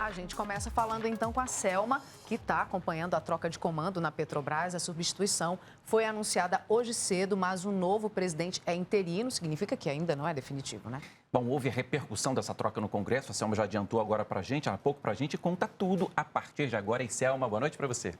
A gente começa falando então com a Selma, que está acompanhando a troca de comando na Petrobras. A substituição foi anunciada hoje cedo, mas o novo presidente é interino, significa que ainda não é definitivo, né? Bom, houve repercussão dessa troca no Congresso. A Selma já adiantou agora para a gente, há pouco para a gente, e conta tudo a partir de agora. E Selma, boa noite para você.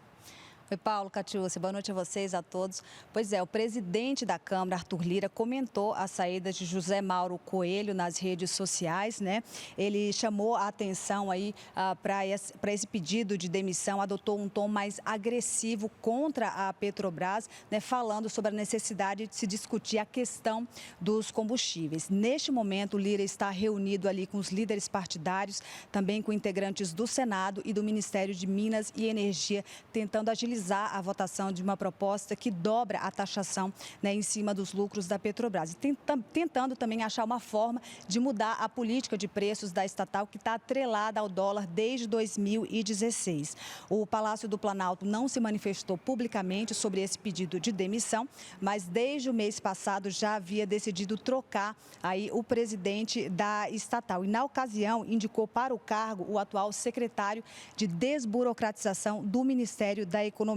Oi, Paulo, Catiúcia, boa noite a vocês, a todos. Pois é, o presidente da Câmara, Arthur Lira, comentou a saída de José Mauro Coelho nas redes sociais, né? Ele chamou a atenção aí para esse pedido de demissão, adotou um tom mais agressivo contra a Petrobras, né? Falando sobre a necessidade de se discutir a questão dos combustíveis. Neste momento, o Lira está reunido ali com os líderes partidários, também com integrantes do Senado e do Ministério de Minas e Energia, tentando agilizar a votação de uma proposta que dobra a taxação, né, em cima dos lucros da Petrobras. E tentando também achar uma forma de mudar a política de preços da estatal, que está atrelada ao dólar desde 2016. O Palácio do Planalto não se manifestou publicamente sobre esse pedido de demissão, mas desde o mês passado já havia decidido trocar aí o presidente da estatal. E na ocasião indicou para o cargo o atual secretário de Desburocratização do Ministério da Economia,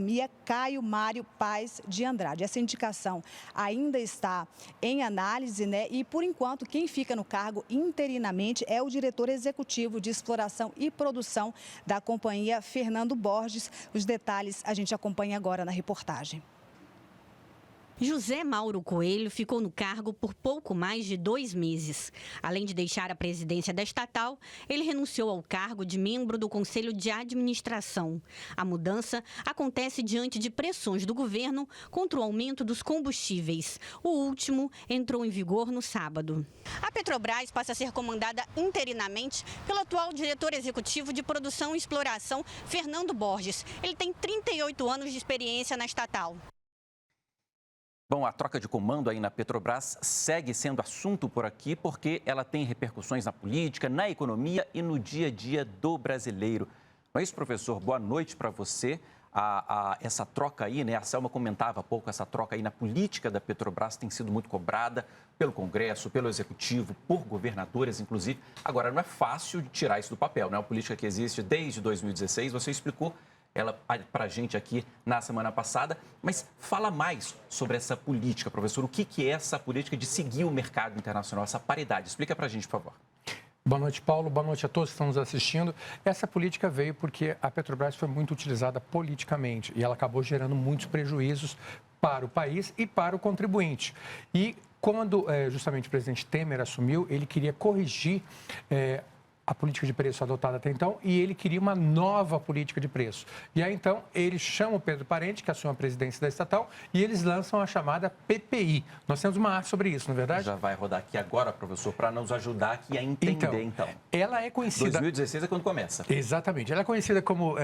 Caio Mário Paes de Andrade. Essa indicação ainda está em análise, né? E, por enquanto, quem fica no cargo interinamente é o diretor executivo de exploração e produção da companhia, Fernando Borges. Os detalhes a gente acompanha agora na reportagem. José Mauro Coelho ficou no cargo por pouco mais de 2 meses. Além de deixar a presidência da estatal, ele renunciou ao cargo de membro do Conselho de Administração. A mudança acontece diante de pressões do governo contra o aumento dos combustíveis. O último entrou em vigor no sábado. A Petrobras passa a ser comandada interinamente pelo atual diretor executivo de Produção e Exploração, Fernando Borges. Ele tem 38 anos de experiência na estatal. Bom, a troca de comando aí na Petrobras segue sendo assunto por aqui porque ela tem repercussões na política, na economia e no dia a dia do brasileiro. Não é isso, professor? Boa noite para você. Essa troca aí, né? A Selma comentava há pouco, essa troca aí na política da Petrobras tem sido muito cobrada pelo Congresso, pelo Executivo, por governadores, inclusive. Agora, não é fácil de tirar isso do papel, né? Uma política que existe desde 2016, você explicou ela para a gente aqui na semana passada, mas fala mais sobre essa política, professor. O que é essa política de seguir o mercado internacional, essa paridade? Explica para a gente, por favor. Boa noite, Paulo. Boa noite a todos que estão nos assistindo. Essa política veio porque a Petrobras foi muito utilizada politicamente e ela acabou gerando muitos prejuízos para o país e para o contribuinte. E quando justamente o presidente Temer assumiu, ele queria corrigir a política de preço adotada até então, e ele queria uma nova política de preço. E aí, então, ele chama o Pedro Parente, que assume a presidência da estatal, e eles lançam a chamada PPI. Nós temos uma arte sobre isso, não é verdade? Já vai rodar aqui agora, professor, para nos ajudar aqui a entender, então. Ela é conhecida... 2016 é quando começa. Exatamente. Ela é conhecida como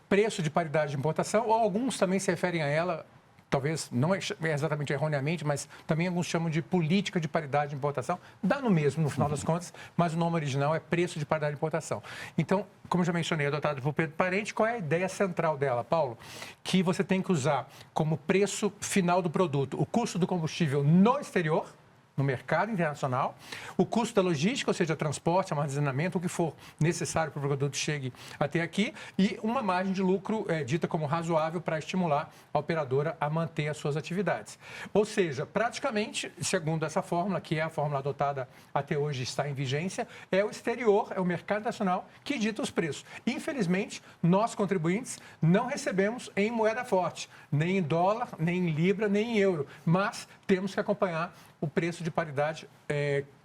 preço de paridade de importação, ou alguns também se referem a ela... Talvez não é exatamente erroneamente, mas também alguns chamam de política de paridade de importação. Dá no mesmo, no final das contas, mas o nome original é preço de paridade de importação. Então, como eu já mencionei, adotado por Pedro Parente, qual é a ideia central dela, Paulo? Que você tem que usar como preço final do produto o custo do combustível no exterior, no mercado internacional, o custo da logística, ou seja, transporte, armazenamento, o que for necessário para o produto chegue até aqui, e uma margem de lucro dita como razoável para estimular a operadora a manter as suas atividades. Ou seja, praticamente, segundo essa fórmula, que é a fórmula adotada até hoje, está em vigência, é o exterior, é o mercado nacional que dita os preços. Infelizmente, nós, contribuintes, não recebemos em moeda forte, nem em dólar, nem em libra, nem em euro, mas temos que acompanhar o preço de paridade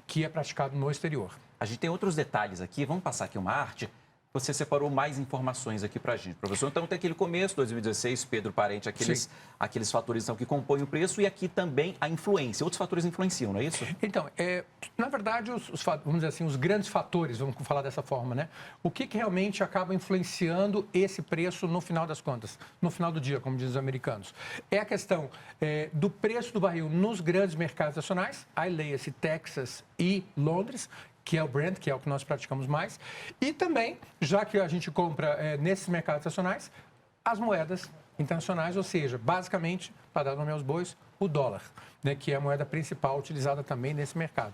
que é praticado no exterior. A gente tem outros detalhes aqui, vamos passar aqui uma arte. Você separou mais informações aqui para a gente, professor. Então, tem aquele começo, 2016, Pedro Parente, aqueles fatores então, que compõem o preço e aqui também a influência. Outros fatores influenciam, não é isso? Então, na verdade, vamos dizer assim, os grandes fatores, vamos falar dessa forma, né? O que realmente acaba influenciando esse preço no final das contas, no final do dia, como dizem os americanos? É a questão do preço do barril nos grandes mercados nacionais, aí leia-se Texas e Londres, que é o Brent, que é o que nós praticamos mais, e também, já que a gente compra nesses mercados nacionais, as moedas internacionais, ou seja, basicamente, para dar nome aos bois, o dólar, né, que é a moeda principal utilizada também nesse mercado.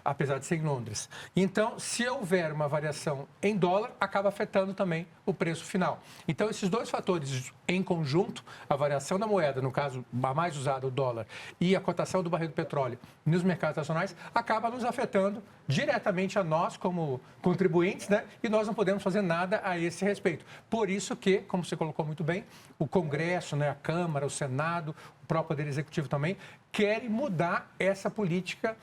apesar de ser em Londres. Então, se houver uma variação em dólar, acaba afetando também o preço final. Então, esses dois fatores em conjunto, a variação da moeda, no caso, a mais usada, o dólar, e a cotação do barril do petróleo nos mercados nacionais, acaba nos afetando diretamente a nós como contribuintes, né? E nós não podemos fazer nada a esse respeito. Por isso que, como você colocou muito bem, o Congresso, né, a Câmara, o Senado, o próprio Poder Executivo também, querem mudar essa política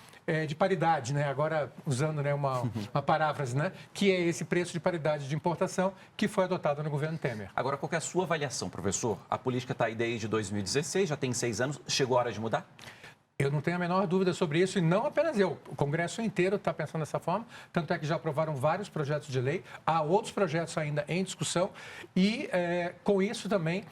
de paridade, né? Agora, usando, né, uma paráfrase, né? Que é esse preço de paridade de importação que foi adotado no governo Temer. Agora, qual que é a sua avaliação, professor? A política está aí desde 2016, já tem 6 anos, chegou a hora de mudar? Eu não tenho a menor dúvida sobre isso, e não apenas eu. O Congresso inteiro está pensando dessa forma, tanto é que já aprovaram vários projetos de lei, há outros projetos ainda em discussão, e com isso também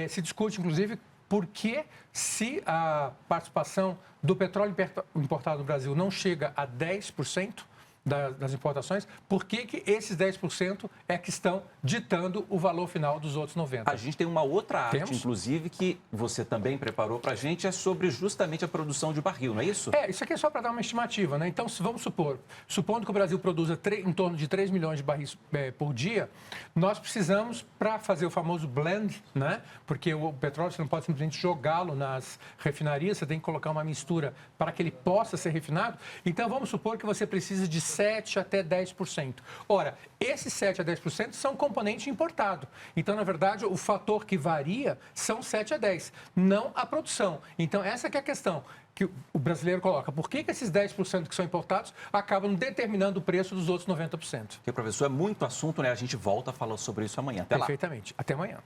se discute, inclusive, por que, se a participação do petróleo importado no Brasil não chega a 10% das importações, por que esses 10% é que estão ditando o valor final dos outros 90%? A gente tem uma outra arte, inclusive, que você também preparou para a gente, é sobre justamente a produção de barril, não é isso? Isso aqui é só para dar uma estimativa, né? Então, vamos supondo que o Brasil produza em torno de 3 milhões de barris por dia, nós precisamos, para fazer o famoso blend, né? Porque o petróleo você não pode simplesmente jogá-lo nas refinarias, você tem que colocar uma mistura para que ele possa ser refinado. Então, vamos supor que você precisa de 7% até 10%. Ora, esses 7% a 10% são componente importado. Então, na verdade, o fator que varia são 7 a 10%, não a produção. Então, essa que é a questão que o brasileiro coloca. Por que esses 10% que são importados acabam determinando o preço dos outros 90%? Porque, professor, é muito assunto, né? A gente volta a falar sobre isso amanhã. Até lá. Perfeitamente. Até amanhã.